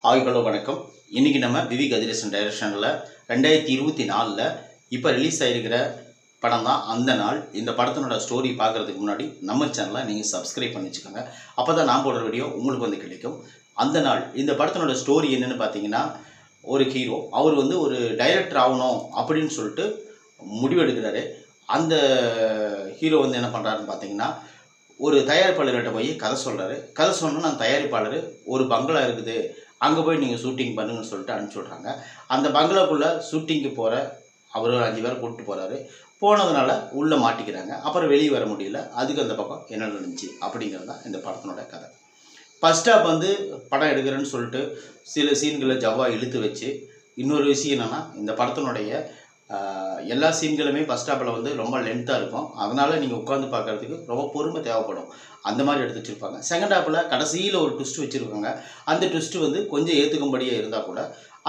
Hello வணக்கம். இன்றைக்கி நம்ம விவி கதிரேசன் டைரக்ஷனில் 2024 இப்போ ரிலீஸ் ஆகிருக்கிற படம் தான் அந்த நாள். இந்த படத்தினோட ஸ்டோரி பார்க்குறதுக்கு முன்னாடி நம்ம சேனலை நீங்கள் சப்ஸ்கிரைப் பண்ணி வச்சுக்கோங்க. அப்போ தான் நான் போடுற வீடியோ உங்களுக்கு வந்து கிடைக்கும். அந்த நாள் இந்த படத்தினோட ஸ்டோரி என்னென்னு பார்த்தீங்கன்னா, ஒரு ஹீரோ அவர் வந்து ஒரு டைரக்டர் ஆகணும் அப்படின்னு சொல்லிட்டு முடிவெடுக்கிறாரு. அந்த ஹீரோ வந்து என்ன பண்ணுறாருன்னு பார்த்தீங்கன்னா, ஒரு தயாரிப்பாளர்கிட்ட போய் கதை சொல்கிறாரு. கதை சொன்னோன்னா அந்த தயாரிப்பாளர் ஒரு பங்களா இருக்குது, அங்கே போய் நீங்கள் ஷூட்டிங் பண்ணுங்கன்னு சொல்லிட்டு அனுப்பிச்சி விட்றாங்க. அந்த பங்களாக்குள்ளே ஷூட்டிங்க்கு போகிற அவர் ஒரு 5 பேரை கூப்பிட்டு போகிறாரு. போனதுனால உள்ளே மாட்டிக்கிறாங்க. அப்புறம் வெளியே வர முடியல. அதுக்கு அந்த பக்கம் என்ன நடந்துச்சு அப்படிங்கிறது தான் இந்த படத்தினோட கதை. ஃபர்ஸ்ட் ஹாப் வந்து படம் எடுக்கிறேன்னு சொல்லிட்டு சில சீன்களை ஜவ்வாக இழுத்து வச்சு, இன்னொரு விஷயம் என்னென்னா, இந்த படத்தினுடைய எல்லா சீன்களுமே ஃபர்ஸ்ட் ஹாப்பில் வந்து ரொம்ப லென்த்தாக இருக்கும். அதனால் நீங்கள் உட்காந்து பார்க்குறதுக்கு ரொம்ப பொறுமை தேவைப்படும். அந்த மாதிரி எடுத்து வச்சுருப்பாங்க. செகண்ட் ஹாப்பில் கடைசியில் ஒரு ட்விஸ்ட் வச்சுருக்காங்க. அந்த ட்விஸ்ட்டு வந்து கொஞ்சம் ஏற்றுக்கும்படியாக இருந்தால் கூட,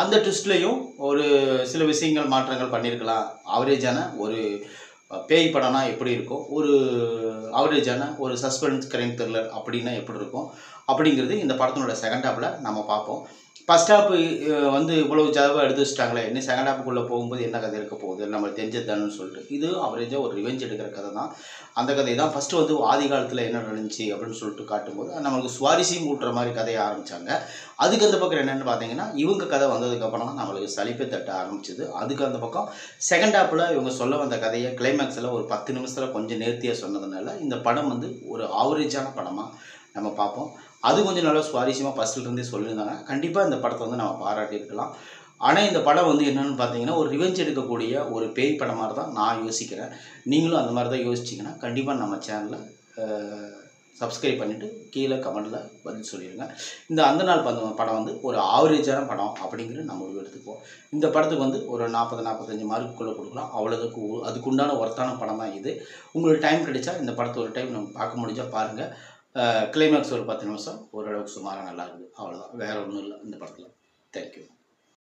அந்த ட்விஸ்ட்லேயும் ஒரு சில விஷயங்கள் மாற்றங்கள் பண்ணியிருக்கலாம். ஆவரேஜான ஒரு பேய் படம்னா எப்படி இருக்கும், ஒரு ஆவரேஜான ஒரு சஸ்பென்ஸ் கிரைம் த்ரில்லர் அப்படின்னா எப்படி இருக்கும் அப்படிங்கிறது இந்த படத்தினோட செகண்ட் ஹாப்பில் நம்ம பார்ப்போம். ஃபர்ஸ்ட் ஹாப்பு வந்து இவ்வளவு ஜாவாக எடுத்து வச்சுட்டாங்களே, இன்னும் செகண்ட் ஹாப்புக்குள்ளே போகும்போது என்ன கதை இருக்க போகுது, நம்மளுக்கு தெரிஞ்சது தானேன்னு சொல்லிட்டு இது அவரேஜாக ஒரு ரிவெஞ்ச் எடுக்கிற கதை தான். அந்த கதை தான் ஃபஸ்ட்டு வந்து ஆதி காலத்தில் என்ன நடந்துச்சு அப்படின்னு சொல்லிட்டு காட்டும்போது நம்மளுக்கு சுவாரஸ்யம் ஊட்டுற மாதிரி கதையை ஆரம்பித்தாங்க. அதுக்கு அந்த பக்கம் என்னென்னு பார்த்தீங்கன்னா, இவங்க கதை வந்ததுக்கப்புறம் தான் நம்மளுக்கு சலிப்பை தட்ட ஆரம்பிச்சிது. அதுக்கு அந்த பக்கம் செகண்ட் ஹாப்பில் இவங்க சொல்ல வந்த கதையை கிளைமேக்ஸில் ஒரு 10 நிமிஷத்தில் கொஞ்சம் நேர்த்தியாக சொன்னதுனால இந்த படம் வந்து ஒரு ஆவரேஜான படமாக நம்ம பார்ப்போம். அது கொஞ்சம் நல்லா சுவாரஸ்யமாக ஃபஸ்ட்லேருந்தே சொல்லியிருந்தாங்க. கண்டிப்பாக இந்த படத்தை வந்து நம்ம பாராட்டியிருக்கலாம். ஆனால் இந்த படம் வந்து என்னென்னு பார்த்தீங்கன்னா, ஒரு ரிவெஞ்ச் எடுக்கக்கூடிய ஒரு பேய் படம் மாதிரி தான் நான் யோசிக்கிறேன். நீங்களும் அந்த மாதிரி தான் யோசிச்சிங்கன்னா கண்டிப்பாக நம்ம சேனலை சப்ஸ்கிரைப் பண்ணிவிட்டு கீழே கமெண்டில் பதில் சொல்லிடுங்க. இந்த அந்த நாள் படம் வந்து ஒரு ஆவரேஜான படம் அப்படிங்கிறது நம்ம எடுத்துக்குவோம். இந்த படத்துக்கு வந்து ஒரு 40-45 மார்க்குள்ளே கொடுக்கலாம். அவ்வளோதுக்கு அதுக்குண்டான ஒர்த்தான படம் தான் இது. உங்களுக்கு டைம் கிடைச்சா இந்த படத்தை ஒரு டைம் நம்ம பார்க்க முடிஞ்சால் பாருங்கள். கிளைமேக்ஸ் ஒரு 10 நிமிஷம் ஓரளவுக்கு சுமாராக நல்லா இருக்குது. அவ்வளோதான், வேறு ஒன்றும் இல்லை இந்த படத்தில். தேங்க்யூ.